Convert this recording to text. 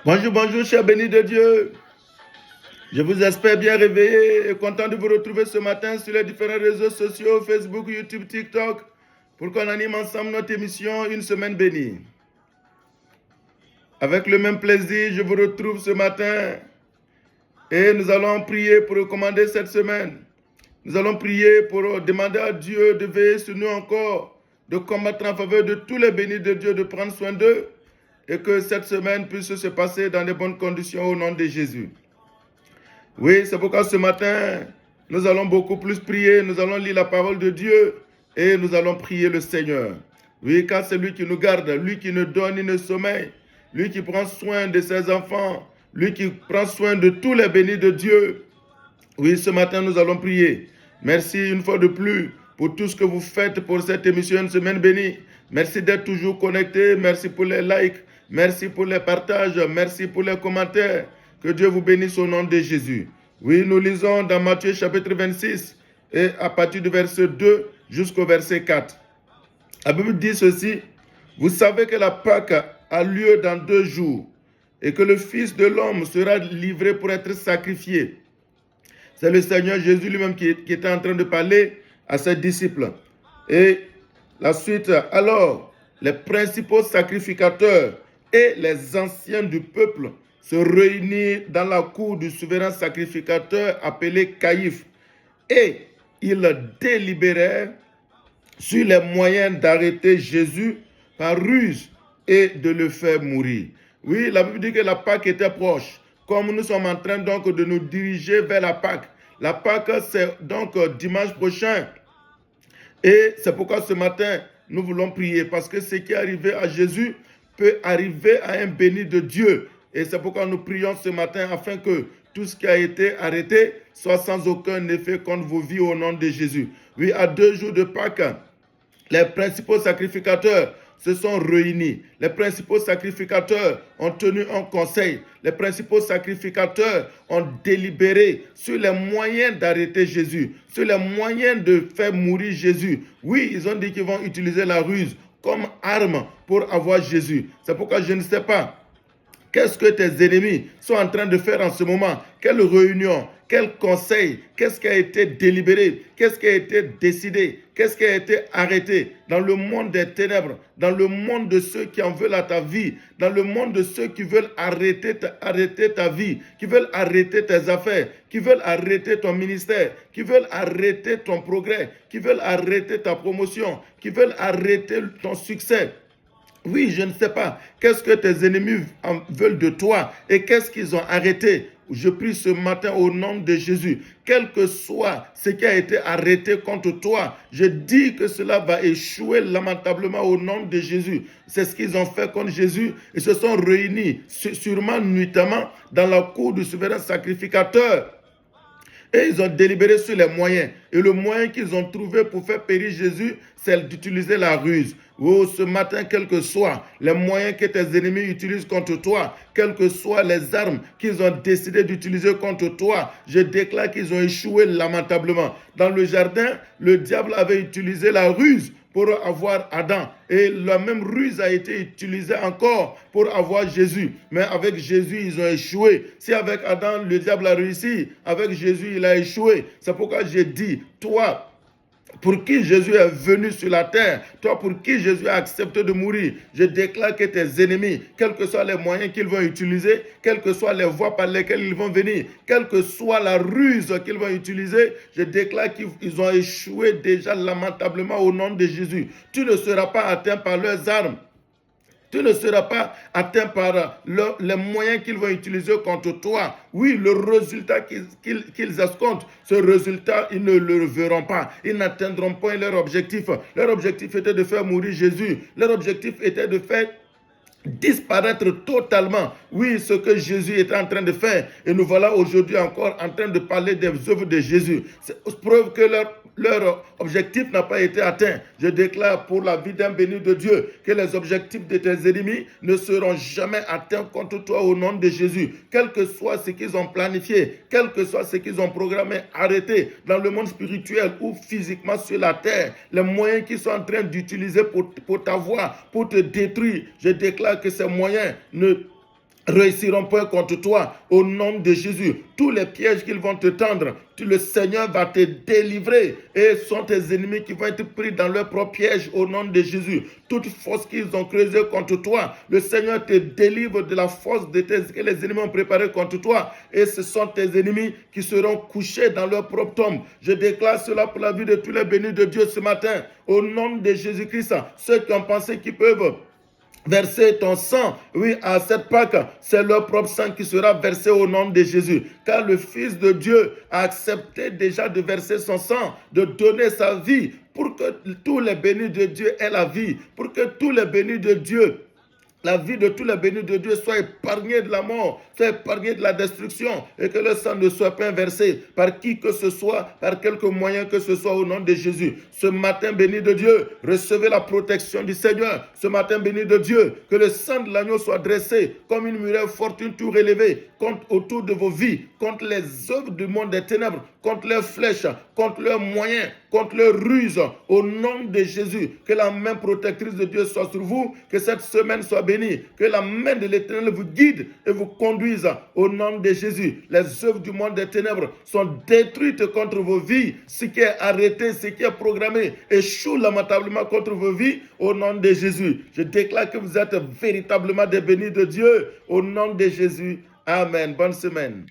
Bonjour, bonjour, chers bénis de Dieu. Je vous espère bien réveillés et content de vous retrouver ce matin sur les différents réseaux sociaux, Facebook, YouTube, TikTok, pour qu'on anime ensemble notre émission Une semaine bénie. Avec le même plaisir, je vous retrouve ce matin et nous allons prier pour recommander cette semaine. Nous allons prier pour demander à Dieu de veiller sur nous encore, de combattre en faveur de tous les bénis de Dieu, de prendre soin d'eux et que cette semaine puisse se passer dans de bonnes conditions au nom de Jésus. Oui, c'est pourquoi ce matin, nous allons beaucoup plus prier, nous allons lire la parole de Dieu et nous allons prier le Seigneur. Oui, car c'est lui qui nous garde, lui qui ne donne ni ne sommeille, lui qui prend soin de ses enfants, lui qui prend soin de tous les bénis de Dieu. Oui, ce matin, nous allons prier. Merci une fois de plus pour tout ce que vous faites pour cette émission Une semaine bénie. Merci d'être toujours connectés, merci pour les likes, merci pour les partages, merci pour les commentaires. Que Dieu vous bénisse au nom de Jésus. Oui, nous lisons dans Matthieu chapitre 26 et à partir du verset 2 jusqu'au verset 4. La Bible dit ceci: vous savez que la Pâque a lieu dans 2 jours et que le Fils de l'homme sera livré pour être sacrifié. C'est le Seigneur Jésus lui-même qui était en train de parler à ses disciples. Et la suite, alors, les principaux sacrificateurs et les anciens du peuple se réunirent dans la cour du souverain sacrificateur appelé Caïphe. Et ils délibérèrent sur les moyens d'arrêter Jésus par ruse et de le faire mourir. Oui, la Bible dit que la Pâque était proche. Comme nous sommes en train donc de nous diriger vers la Pâque. La Pâque, c'est donc dimanche prochain. Et c'est pourquoi ce matin, nous voulons prier. Parce que ce qui est arrivé à Jésus peut arriver à un béni de Dieu. Et c'est pourquoi nous prions ce matin afin que tout ce qui a été arrêté soit sans aucun effet contre vos vies au nom de Jésus. Oui, à 2 jours de Pâques, les principaux sacrificateurs se sont réunis. Les principaux sacrificateurs ont tenu un conseil. Les principaux sacrificateurs ont délibéré sur les moyens d'arrêter Jésus, sur les moyens de faire mourir Jésus. Oui, ils ont dit qu'ils vont utiliser la ruse comme arme pour avoir Jésus. C'est pourquoi je ne sais pas qu'est-ce que tes ennemis sont en train de faire en ce moment. Quelle réunion, quel conseil, qu'est-ce qui a été délibéré, qu'est-ce qui a été décidé, qu'est-ce qui a été arrêté dans le monde des ténèbres, dans le monde de ceux qui en veulent à ta vie, dans le monde de ceux qui veulent arrêter ta vie, qui veulent arrêter tes affaires, qui veulent arrêter ton ministère, qui veulent arrêter ton progrès, qui veulent arrêter ta promotion, qui veulent arrêter ton succès. Oui, je ne sais pas. Qu'est-ce que tes ennemis veulent de toi et qu'est-ce qu'ils ont arrêté? Je prie ce matin au nom de Jésus. Quel que soit ce qui a été arrêté contre toi, je dis que cela va échouer lamentablement au nom de Jésus. C'est ce qu'ils ont fait contre Jésus. Ils se sont réunis sûrement nuitamment dans la cour du souverain sacrificateur. Et ils ont délibéré sur les moyens. Et le moyen qu'ils ont trouvé pour faire périr Jésus, c'est d'utiliser la ruse. Oh, ce matin, quels que soient les moyens que tes ennemis utilisent contre toi, quelles que soient les armes qu'ils ont décidé d'utiliser contre toi, je déclare qu'ils ont échoué lamentablement. Dans le jardin, le diable avait utilisé la ruse pour avoir Adam. Et la même ruse a été utilisée encore pour avoir Jésus. Mais avec Jésus, ils ont échoué. Si avec Adam, le diable a réussi, avec Jésus, il a échoué. C'est pourquoi j'ai dit, toi, pour qui Jésus est venu sur la terre, toi pour qui Jésus a accepté de mourir, je déclare que tes ennemis, quels que soient les moyens qu'ils vont utiliser, quelles que soient les voies par lesquelles ils vont venir, quelle que soit la ruse qu'ils vont utiliser, je déclare qu'ils ont échoué déjà lamentablement au nom de Jésus. Tu ne seras pas atteint par leurs armes. Tu ne seras pas atteint par les moyens qu'ils vont utiliser contre toi. Oui, le résultat qu'ils escomptent, ce résultat, ils ne le verront pas. Ils n'atteindront pas leur objectif. Leur objectif était de faire mourir Jésus. Leur objectif était de faire disparaître totalement, oui, ce que Jésus était en train de faire. Et nous voilà aujourd'hui encore en train de parler des œuvres de Jésus. C'est preuve que leur objectif n'a pas été atteint. Je déclare pour la vie d'un béni de Dieu que les objectifs de tes ennemis ne seront jamais atteints contre toi au nom de Jésus. Quel que soit ce qu'ils ont planifié, quel que soit ce qu'ils ont programmé, arrêté dans le monde spirituel ou physiquement sur la terre, les moyens qu'ils sont en train d'utiliser pour t'avoir, pour te détruire, je déclare que ces moyens ne réussiront point contre toi au nom de Jésus. Tous les pièges qu'ils vont te tendre, le Seigneur va te délivrer et ce sont tes ennemis qui vont être pris dans leur propre piège au nom de Jésus. Toute force qu'ils ont creusée contre toi, le Seigneur te délivre de la force que les ennemis ont préparée contre toi et ce sont tes ennemis qui seront couchés dans leur propre tombe. Je déclare cela pour la vie de tous les bénis de Dieu ce matin au nom de Jésus-Christ. Ceux qui ont pensé qu'ils peuvent verser ton sang, oui, à cette Pâque, c'est leur propre sang qui sera versé au nom de Jésus. Car le Fils de Dieu a accepté déjà de verser son sang, de donner sa vie pour que tous les bénis de Dieu aient la vie, pour que tous les bénis de Dieu, la vie de tous les bénis de Dieu soit épargnée de la mort, soit épargnée de la destruction et que le sang ne soit pas versé par qui que ce soit, par quelque moyen que ce soit au nom de Jésus. Ce matin béni de Dieu, recevez la protection du Seigneur. Ce matin béni de Dieu, que le sang de l'agneau soit dressé comme une muraille forte, une tour élevée autour de vos vies, contre les œuvres du monde des ténèbres, contre leurs flèches, contre leurs moyens, contre leurs ruses, au nom de Jésus. Que la main protectrice de Dieu soit sur vous, que cette semaine soit bénie, que la main de l'Éternel vous guide et vous conduise au nom de Jésus. Les œuvres du monde des ténèbres sont détruites contre vos vies. Ce qui est arrêté, ce qui est programmé, échoue lamentablement contre vos vies au nom de Jésus. Je déclare que vous êtes véritablement des bénis de Dieu au nom de Jésus. Amen. Bonne semaine.